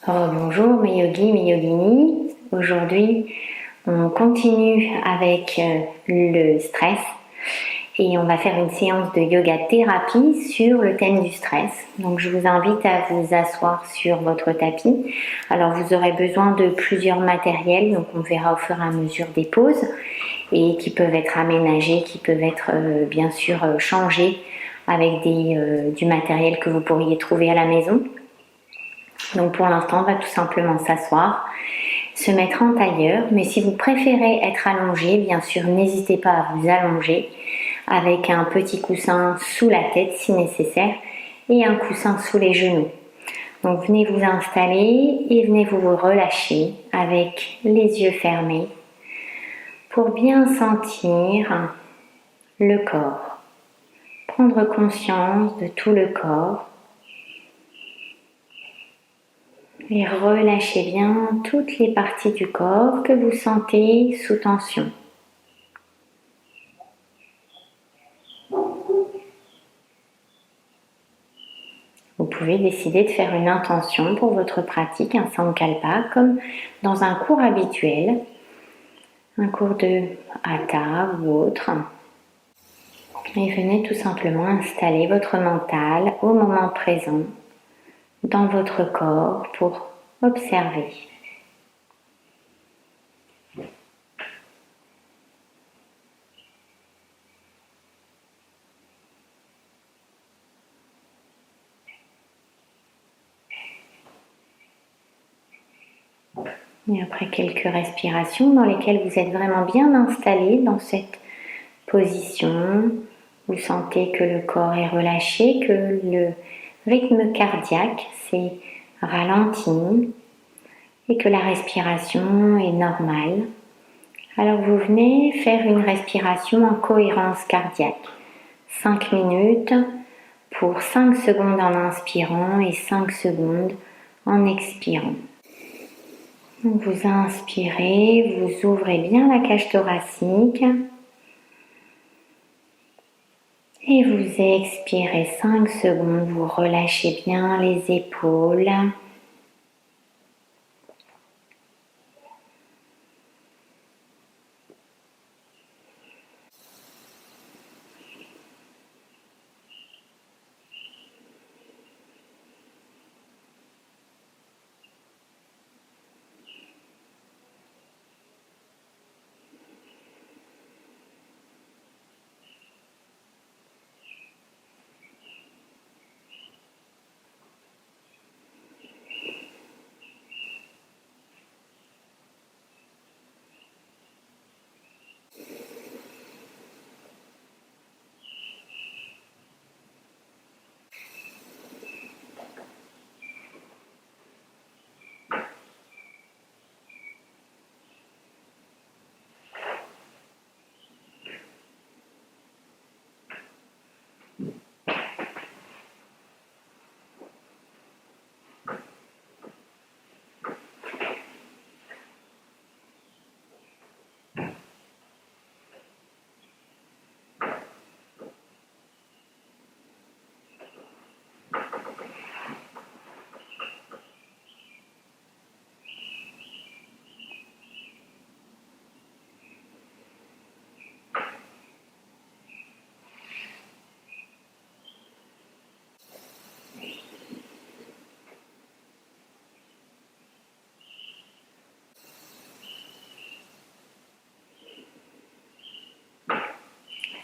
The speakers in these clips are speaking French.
Bonjour mes yogis, mes yoginis. Aujourd'hui, on continue avec le stress et on va faire une séance de yoga thérapie sur le thème du stress. Donc je vous invite à vous asseoir sur votre tapis. Alors vous aurez besoin de plusieurs matériels, donc on verra au fur et à mesure des pauses et qui peuvent être aménagés, qui peuvent être bien sûr changés avec du matériel que vous pourriez trouver à la maison. Donc pour l'instant, on va tout simplement s'asseoir, se mettre en tailleur. Mais si vous préférez être allongé, bien sûr, n'hésitez pas à vous allonger avec un petit coussin sous la tête si nécessaire et un coussin sous les genoux. Donc venez vous installer et venez vous relâcher avec les yeux fermés pour bien sentir le corps. Prendre conscience de tout le corps. Et relâchez bien toutes les parties du corps que vous sentez sous tension. Vous pouvez décider de faire une intention pour votre pratique, un sankalpa, comme dans un cours habituel, un cours de hatha ou autre. Et venez tout simplement installer votre mental au moment présent, dans votre corps, pour observer. Et après quelques respirations dans lesquelles vous êtes vraiment bien installé dans cette position, vous sentez que le corps est relâché, que le rythme cardiaque s'est ralenti et que la respiration est normale. Alors vous venez faire une respiration en cohérence cardiaque. 5 minutes pour 5 secondes en inspirant et 5 secondes en expirant. Vous inspirez, vous ouvrez bien la cage thoracique et vous expirez 5 secondes, vous relâchez bien les épaules.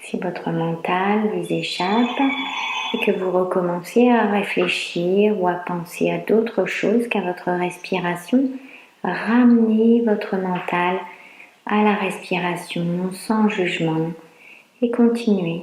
Si votre mental vous échappe et que vous recommencez à réfléchir ou à penser à d'autres choses qu'à votre respiration, ramenez votre mental à la respiration sans jugement et continuez.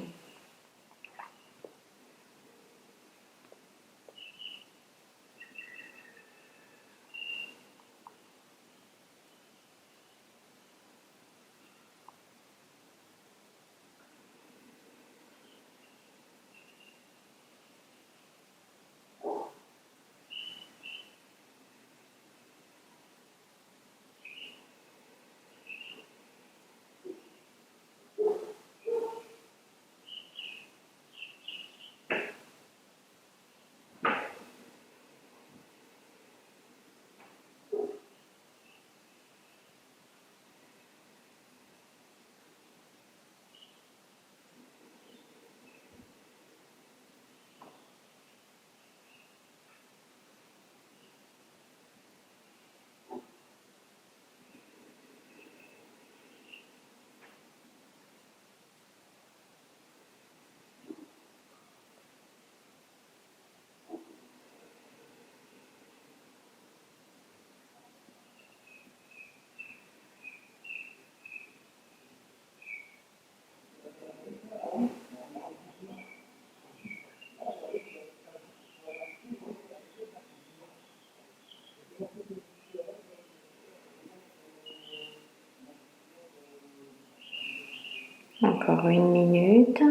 Encore 1 minute.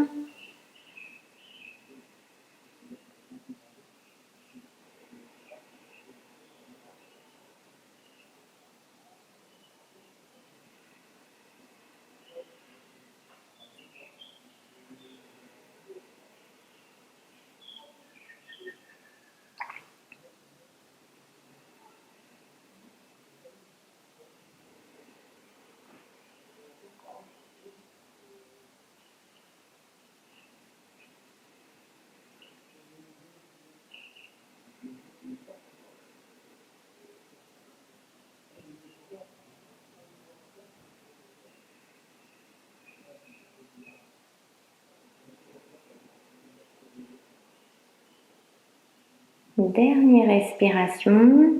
Dernière respiration.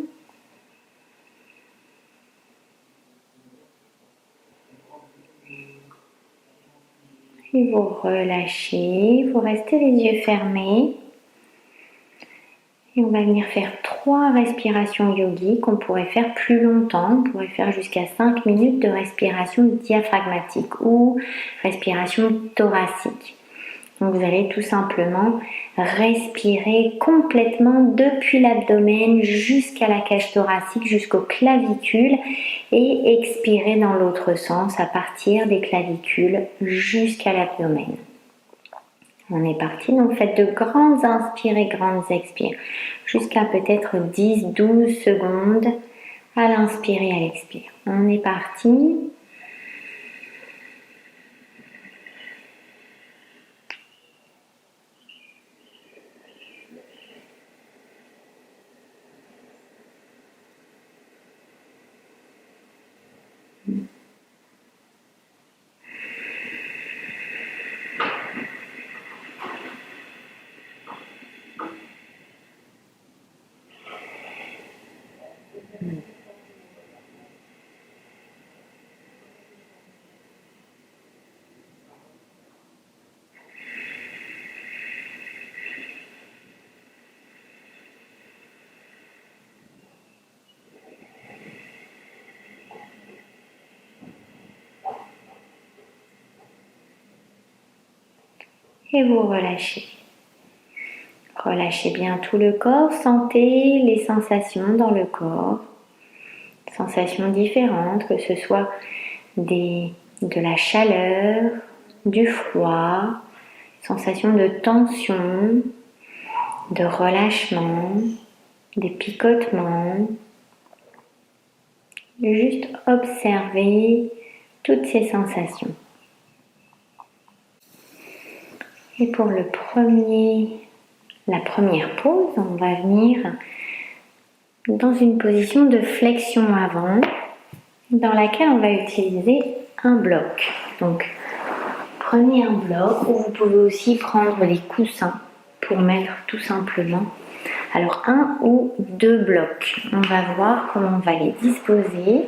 Et vous relâchez, vous restez les yeux fermés. Et on va venir faire 3 respirations yogiques. On pourrait faire plus longtemps, on pourrait faire jusqu'à 5 minutes de respiration diaphragmatique ou respiration thoracique. Donc vous allez tout simplement respirer complètement depuis l'abdomen jusqu'à la cage thoracique, jusqu'aux clavicules et expirer dans l'autre sens à partir des clavicules jusqu'à l'abdomen. On est parti, donc faites de grandes inspires et grandes expires jusqu'à peut-être 10-12 secondes à l'inspire et à l'expire. On est parti. Et vous relâchez. Relâchez bien tout le corps, sentez les sensations dans le corps. Sensations différentes, que ce soit de la chaleur, du froid, sensations de tension, de relâchement, des picotements. Juste observer toutes ces sensations. Et pour la première pause, on va venir dans une position de flexion avant, dans laquelle on va utiliser un bloc. Donc, prenez un bloc, ou vous pouvez aussi prendre des coussins pour mettre tout simplement. Alors, 1 ou 2 blocs. On va voir comment on va les disposer.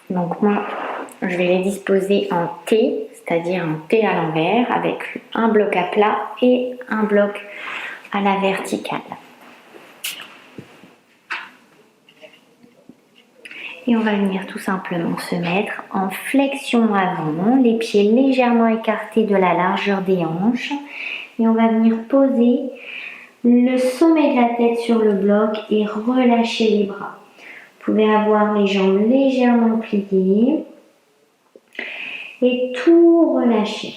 Donc moi, je vais les disposer en T, c'est-à-dire un T à l'envers, avec un bloc à plat et un bloc à la verticale. Et on va venir tout simplement se mettre en flexion avant, les pieds légèrement écartés de la largeur des hanches. Et on va venir poser le sommet de la tête sur le bloc et relâcher les bras. Vous pouvez avoir les jambes légèrement pliées et tout relâcher.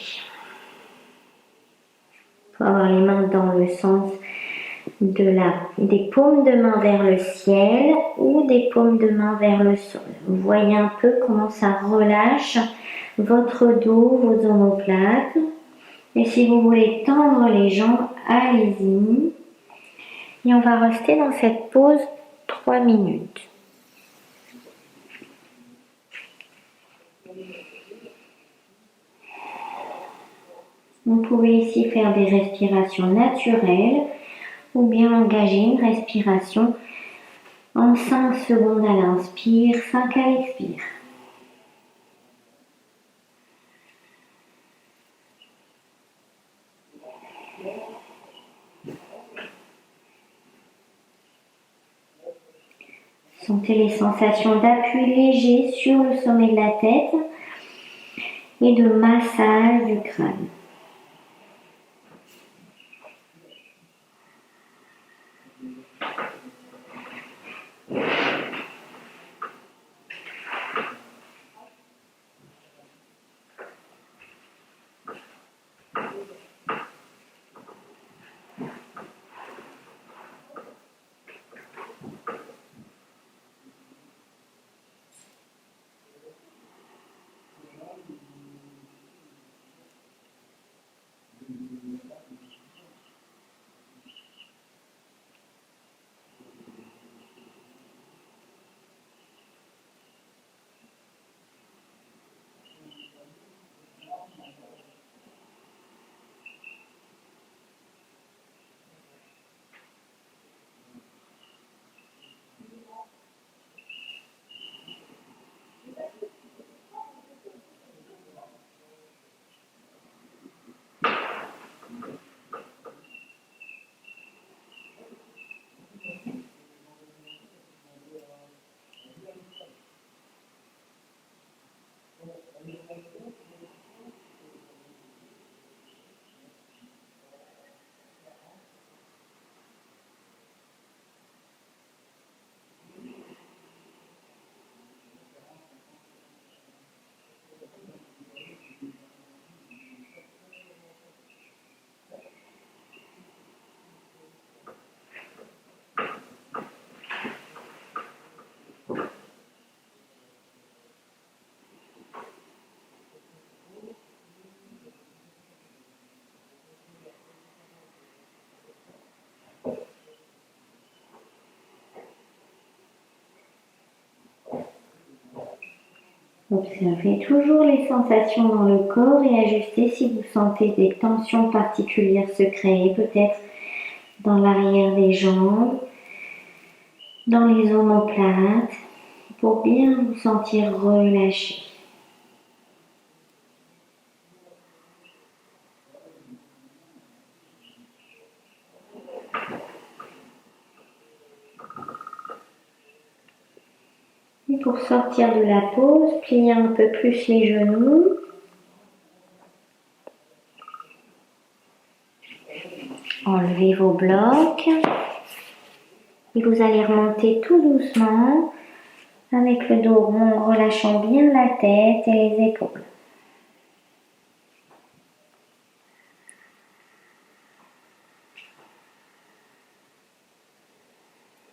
Il faut avoir les mains dans le sens des paumes de main vers le ciel ou des paumes de main vers le sol. Vous voyez un peu comment ça relâche votre dos, vos omoplates. Et si vous voulez tendre les jambes, allez-y. Et on va rester dans cette pause 3 minutes. Vous pouvez ici faire des respirations naturelles ou bien engager une respiration en 5 secondes à l'inspire, 5 à l'expire. Sentez les sensations d'appui léger sur le sommet de la tête et de massage du crâne. Observez toujours les sensations dans le corps et ajustez si vous sentez des tensions particulières se créer, peut-être dans l'arrière des jambes, dans les omoplates, pour bien vous sentir relâché. Et pour sortir de la pause, pliez un peu plus les genoux. Enlevez vos blocs. Et vous allez remonter tout doucement avec le dos rond en relâchant bien la tête et les épaules.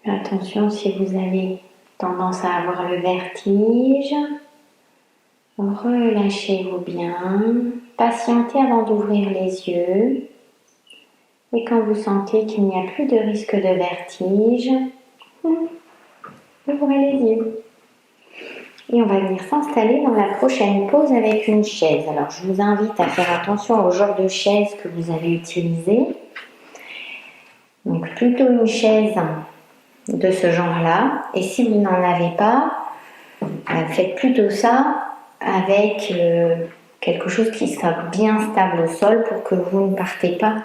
Attention si vous avez tendance à avoir le vertige, relâchez-vous bien, patientez avant d'ouvrir les yeux et quand vous sentez qu'il n'y a plus de risque de vertige, ouvrez les yeux. Et on va venir s'installer dans la prochaine pause avec une chaise. Alors je vous invite à faire attention au genre de chaise que vous avez utilisé. Donc plutôt une chaise de ce genre-là. Et si vous n'en avez pas, faites plutôt ça avec quelque chose qui sera bien stable au sol pour que vous ne partez pas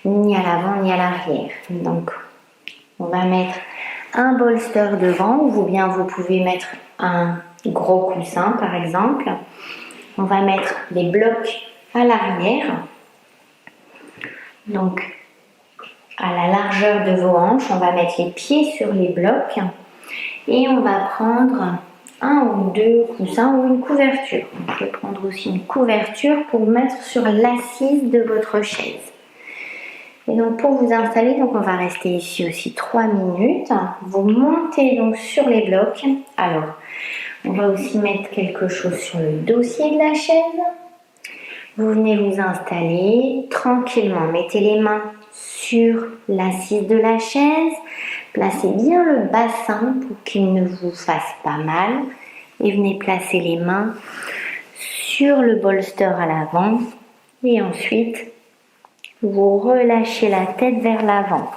ni à l'avant ni à l'arrière. Donc on va mettre un bolster devant ou bien vous pouvez mettre un gros coussin par exemple. On va mettre les blocs à l'arrière. Donc à la largeur de vos hanches, on va mettre les pieds sur les blocs et on va prendre un ou deux coussins ou une couverture. On peut prendre aussi une couverture pour mettre sur l'assise de votre chaise. Et donc pour vous installer, donc on va rester ici aussi 3 minutes. Vous montez donc sur les blocs. Alors, on va aussi mettre quelque chose sur le dossier de la chaise. Vous venez vous installer tranquillement. Mettez les mains sur l'assise de la chaise. Placez bien le bassin pour qu'il ne vous fasse pas mal. Et venez placer les mains sur le bolster à l'avant. Et ensuite, vous relâchez la tête vers l'avant.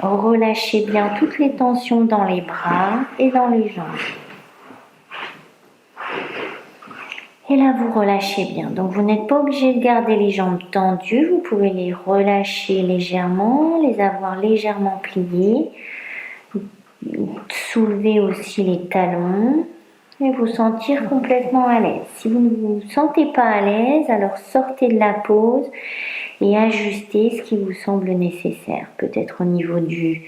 Relâchez bien toutes les tensions dans les bras et dans les jambes. Et là, vous relâchez bien. Donc, vous n'êtes pas obligé de garder les jambes tendues. Vous pouvez les relâcher légèrement, les avoir légèrement pliées. soulever aussi les talons et vous sentir complètement à l'aise. Si vous ne vous sentez pas à l'aise, alors sortez de la pose et ajustez ce qui vous semble nécessaire. Peut-être au niveau du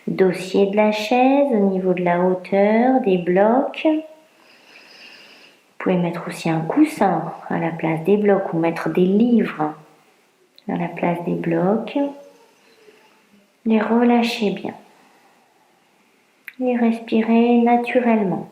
dossier de la chaise, au niveau de la hauteur, des blocs. Vous pouvez mettre aussi un coussin à la place des blocs ou mettre des livres à la place des blocs. Les relâchez bien. Et respirez naturellement.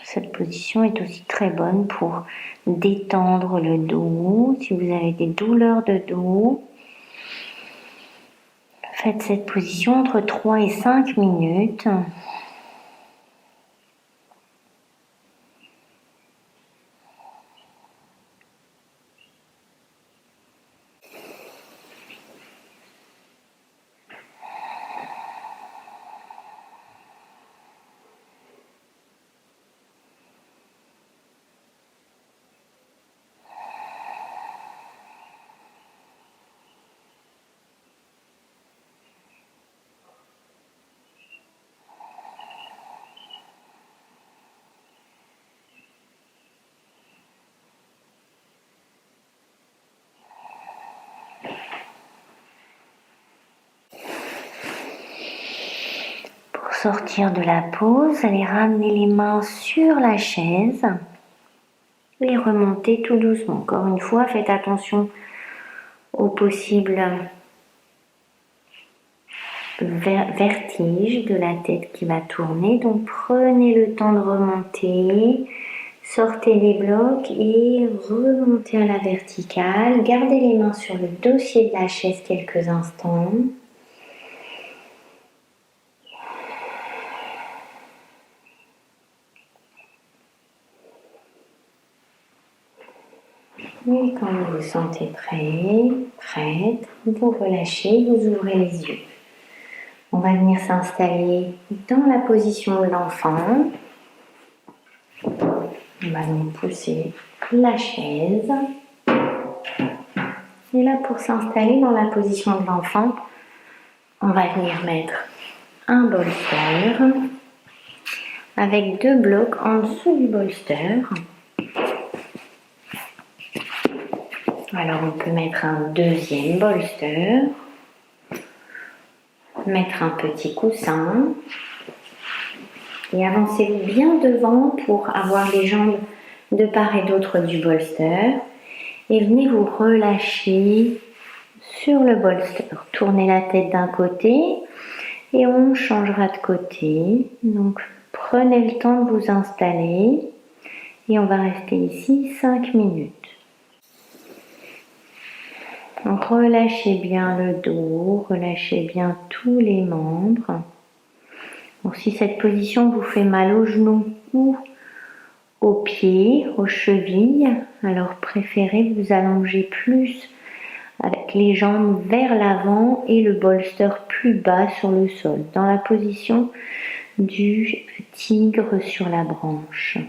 Cette position est aussi très bonne pour détendre le dos. Si vous avez des douleurs de dos, faites cette position entre 3 et 5 minutes. Sortir de la pose, allez ramener les mains sur la chaise et remonter tout doucement. Encore une fois, faites attention au possible vertige de la tête qui va tourner. Donc prenez le temps de remonter, sortez les blocs et remontez à la verticale. Gardez les mains sur le dossier de la chaise quelques instants. Et quand vous vous sentez prêt, prête, vous relâchez, vous ouvrez les yeux. On va venir s'installer dans la position de l'enfant. On va venir pousser la chaise. Et là, pour s'installer dans la position de l'enfant, on va venir mettre un bolster avec 2 blocs en dessous du bolster. Alors on peut mettre un deuxième bolster, mettre un petit coussin et avancez-vous bien devant pour avoir les jambes de part et d'autre du bolster et venez vous relâcher sur le bolster. Tournez la tête d'un côté et on changera de côté. Donc prenez le temps de vous installer et on va rester ici 5 minutes. Donc relâchez bien le dos, relâchez bien tous les membres. Donc si cette position vous fait mal aux genoux ou aux pieds, aux chevilles, alors préférez vous allonger plus avec les jambes vers l'avant et le bolster plus bas sur le sol, dans la position du tigre sur la branche.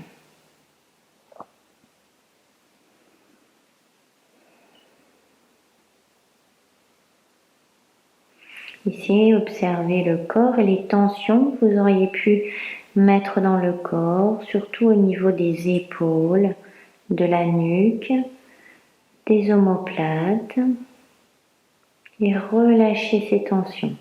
Ici, observez le corps et les tensions que vous auriez pu mettre dans le corps, surtout au niveau des épaules, de la nuque, des omoplates, et relâchez ces tensions.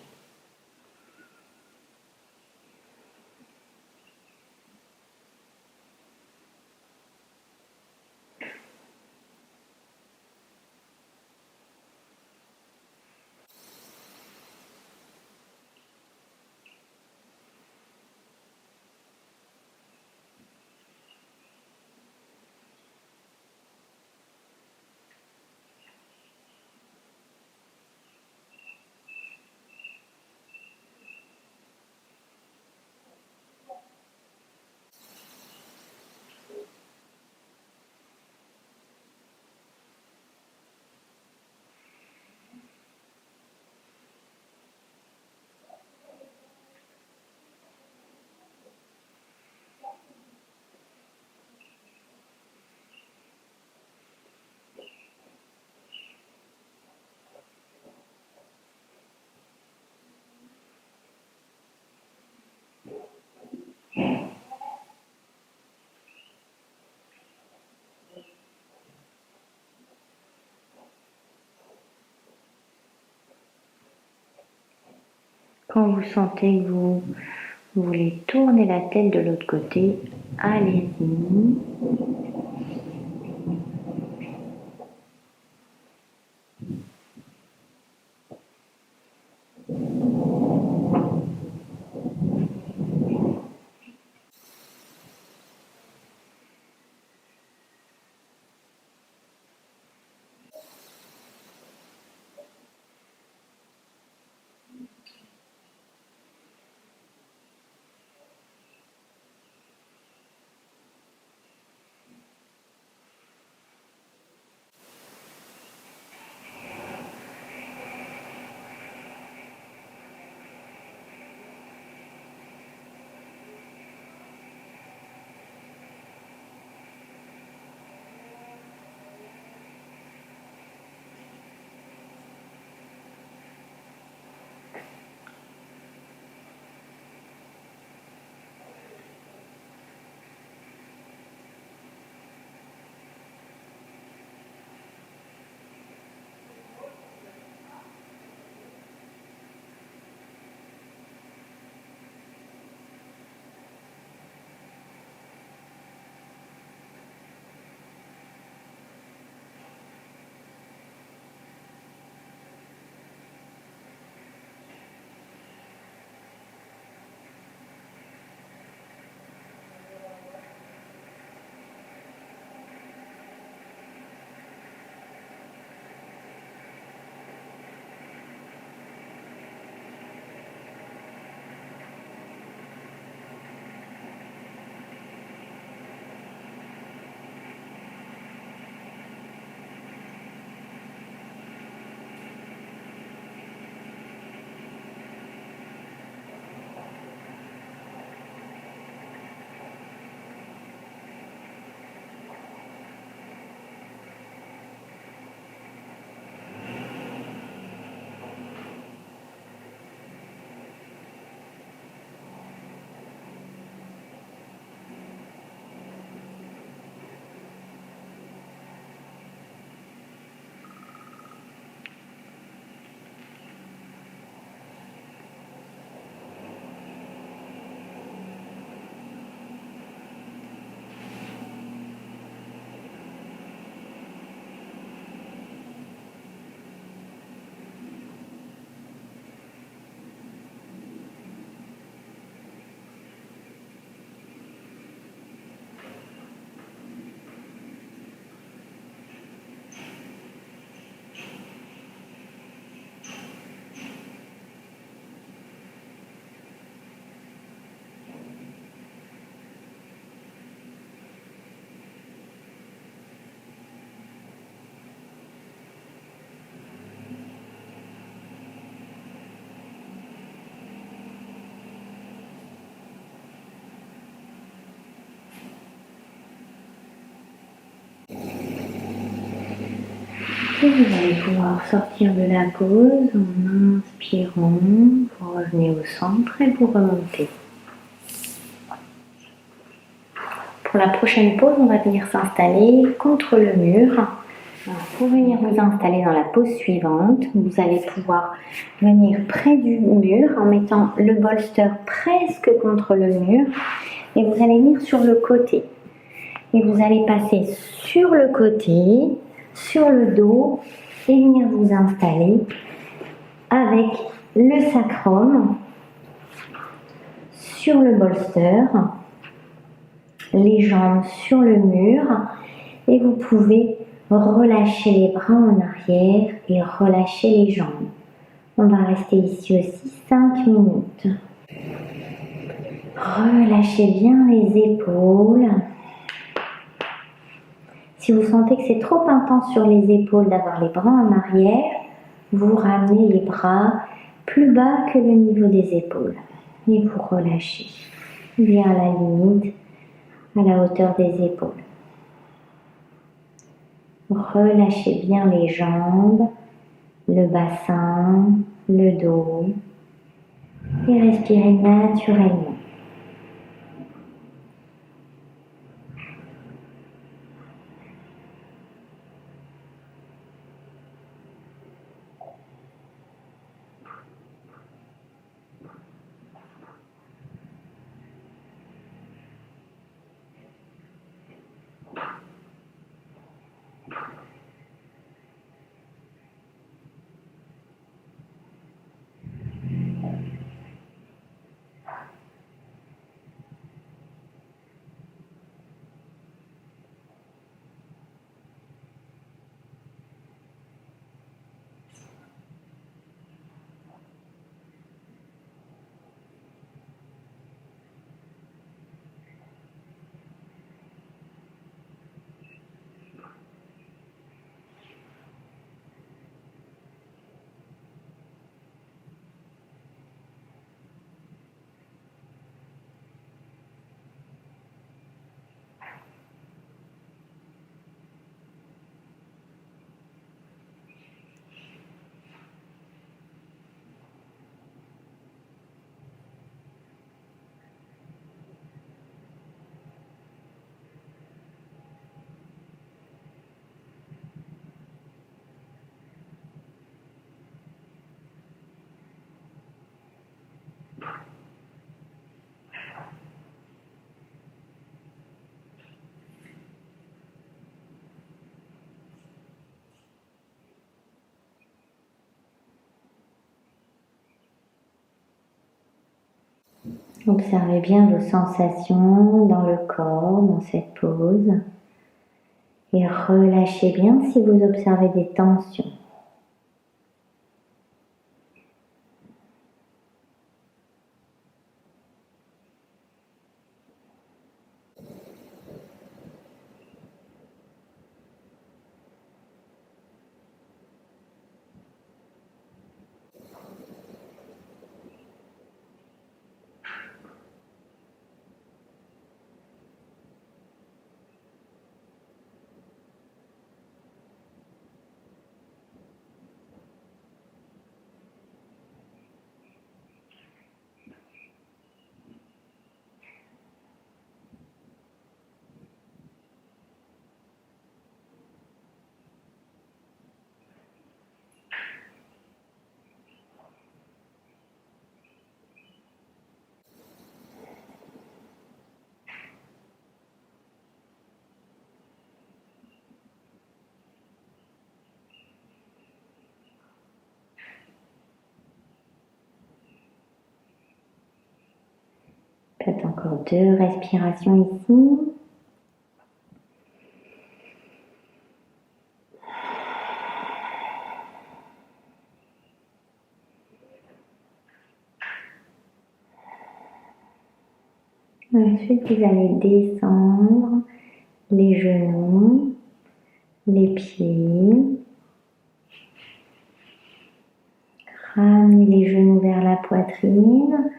Quand vous sentez que vous voulez tourner la tête de l'autre côté, allez-y. Et vous allez pouvoir sortir de la pause en inspirant, vous revenez au centre et vous remontez. Pour la prochaine pause, on va venir s'installer contre le mur. Alors, pour venir vous installer dans la pose suivante, vous allez pouvoir venir près du mur en mettant le bolster presque contre le mur et vous allez venir sur le côté. Et vous allez passer sur le côté, sur le dos et venir vous installer avec le sacrum sur le bolster, les jambes sur le mur et vous pouvez relâcher les bras en arrière et relâcher les jambes. On va rester ici aussi 5 minutes. Relâchez bien les épaules. Si vous sentez que c'est trop intense sur les épaules d'avoir les bras en arrière, vous ramenez les bras plus bas que le niveau des épaules. Et vous relâchez bien à la limite, à la hauteur des épaules. Relâchez bien les jambes, le bassin, le dos et respirez naturellement. Observez bien vos sensations dans le corps, dans cette pose. Et relâchez bien si vous observez des tensions. Faites encore 2 respirations ici. Ensuite, vous allez descendre les genoux, les pieds. Ramenez les genoux vers la poitrine.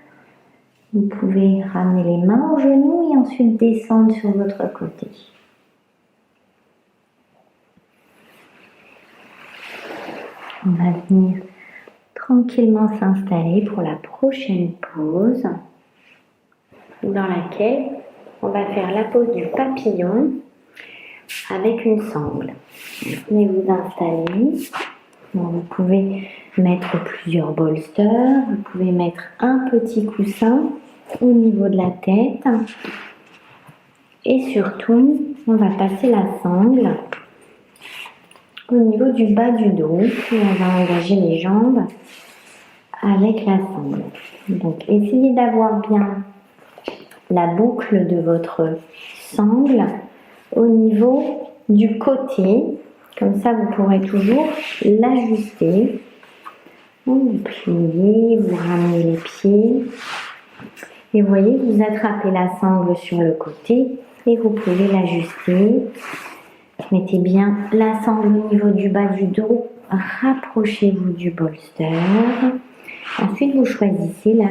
Vous pouvez ramener les mains aux genoux et ensuite descendre sur votre côté. On va venir tranquillement s'installer pour la prochaine pause dans laquelle on va faire la pose du papillon avec une sangle. Venez vous installer. Bon, vous pouvez mettre plusieurs bolsters, vous pouvez mettre un petit coussin au niveau de la tête et surtout on va passer la sangle au niveau du bas du dos et on va engager les jambes avec la sangle. Donc essayez d'avoir bien la boucle de votre sangle au niveau du côté, comme ça vous pourrez toujours l'ajuster. Vous pliez, vous ramenez les pieds et vous voyez, vous attrapez la sangle sur le côté et vous pouvez l'ajuster. Mettez bien la sangle au niveau du bas du dos, rapprochez-vous du bolster. Ensuite, vous choisissez la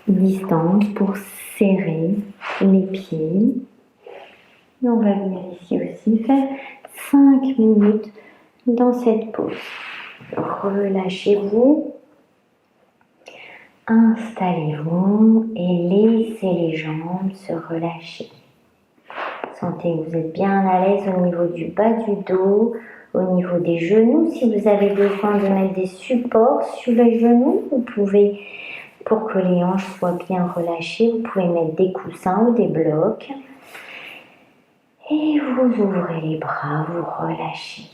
distance pour serrer les pieds. Et on va venir ici aussi faire 5 minutes dans cette pose. Relâchez-vous, installez-vous et laissez les jambes se relâcher. Sentez que vous êtes bien à l'aise au niveau du bas du dos, au niveau des genoux. Si vous avez besoin de mettre des supports sur les genoux, vous pouvez, pour que les hanches soient bien relâchées, vous pouvez mettre des coussins ou des blocs. Et vous ouvrez les bras, vous relâchez.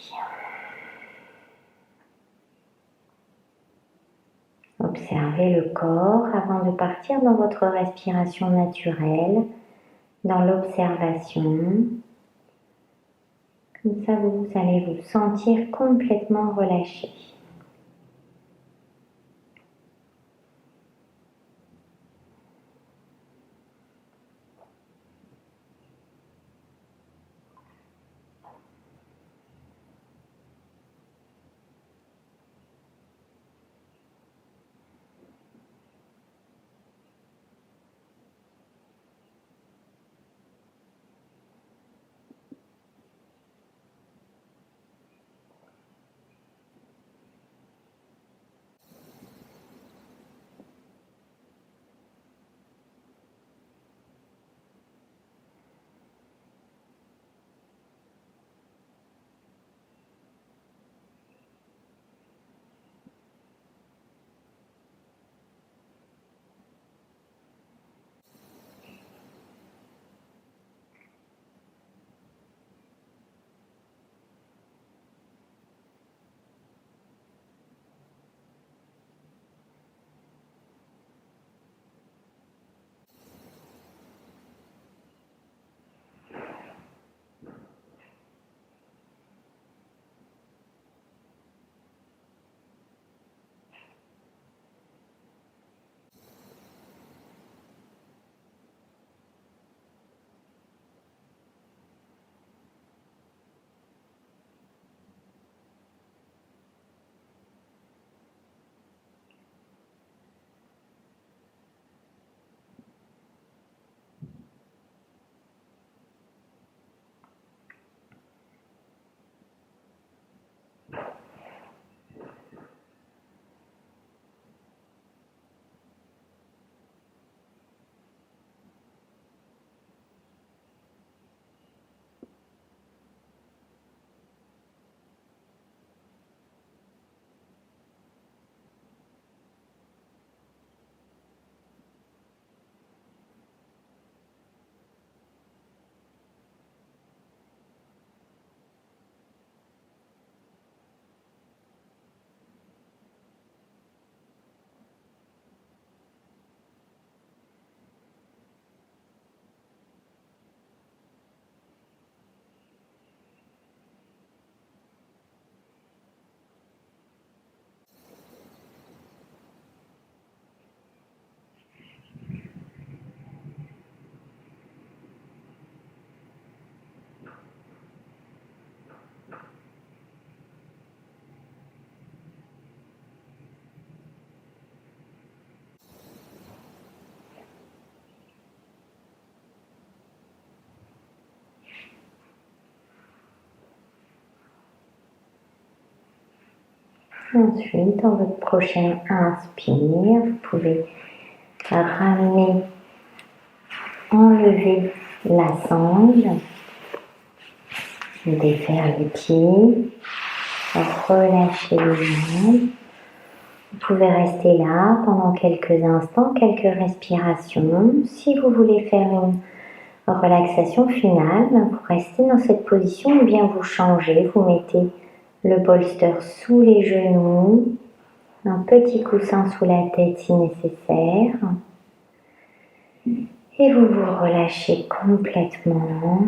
Observez le corps avant de partir dans votre respiration naturelle, dans l'observation. Comme ça, vous allez vous sentir complètement relâché. Ensuite, dans votre prochaine inspire, vous pouvez ramener, enlever la sangle, défaire les pieds, relâcher les jambes. Vous pouvez rester là pendant quelques instants, quelques respirations. Si vous voulez faire une relaxation finale, vous restez dans cette position ou bien vous changez. Vous mettez le bolster sous les genoux, un petit coussin sous la tête si nécessaire. Et vous vous relâchez complètement.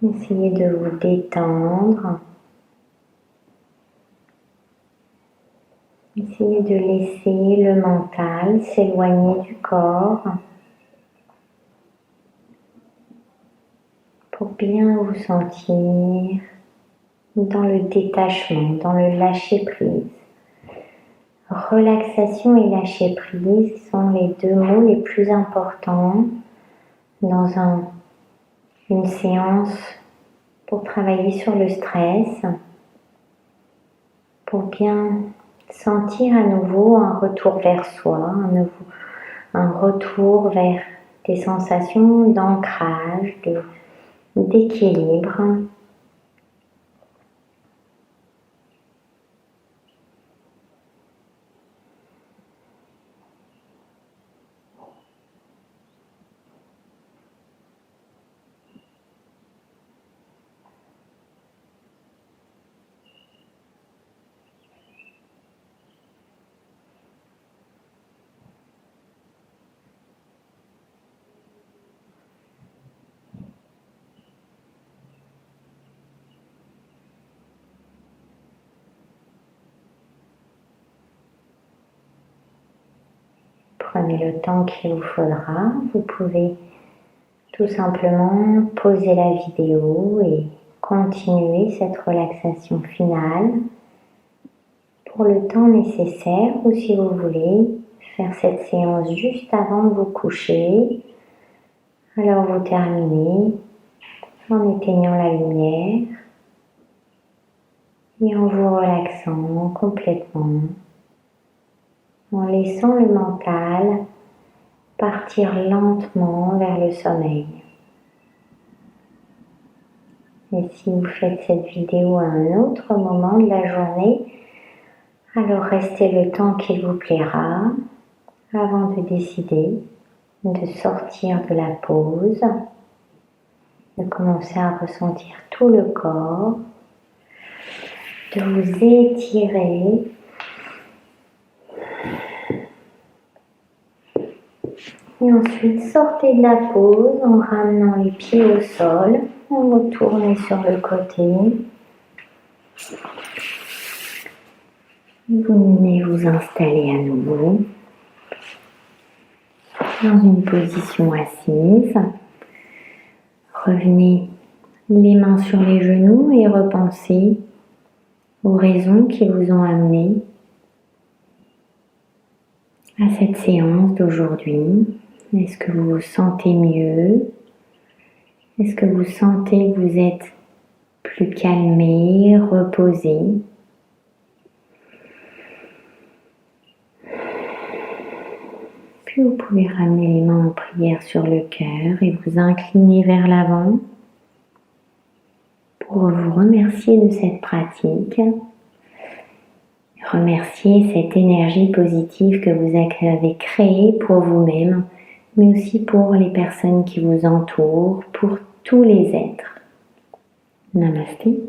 Essayez de vous détendre. Essayez de laisser le mental s'éloigner du corps pour bien vous sentir dans le détachement, dans le lâcher-prise. Relaxation et lâcher-prise sont les deux mots les plus importants dans une séance pour travailler sur le stress, pour bien sentir à nouveau un retour vers soi, un retour vers des sensations d'ancrage, d'équilibre. Prenez le temps qu'il vous faudra. Vous pouvez tout simplement poser la vidéo et continuer cette relaxation finale pour le temps nécessaire, ou si vous voulez faire cette séance juste avant de vous coucher, alors vous terminez en éteignant la lumière et en vous relaxant complètement, en laissant le mental partir lentement vers le sommeil. Et si vous faites cette vidéo à un autre moment de la journée, alors restez le temps qu'il vous plaira avant de décider de sortir de la pause, de commencer à ressentir tout le corps, de vous étirer. Et ensuite, sortez de la pause en ramenant les pieds au sol. On retourne sur le côté. Vous venez vous installer à nouveau dans une position assise. Revenez les mains sur les genoux et repensez aux raisons qui vous ont amené à cette séance d'aujourd'hui. Est-ce que vous vous sentez mieux? Est-ce que vous sentez que vous êtes plus calmé, reposé? Puis vous pouvez ramener les mains en prière sur le cœur et vous incliner vers l'avant pour vous remercier de cette pratique. Remercier cette énergie positive que vous avez créée pour vous-même, mais aussi pour les personnes qui vous entourent, pour tous les êtres. Namasté.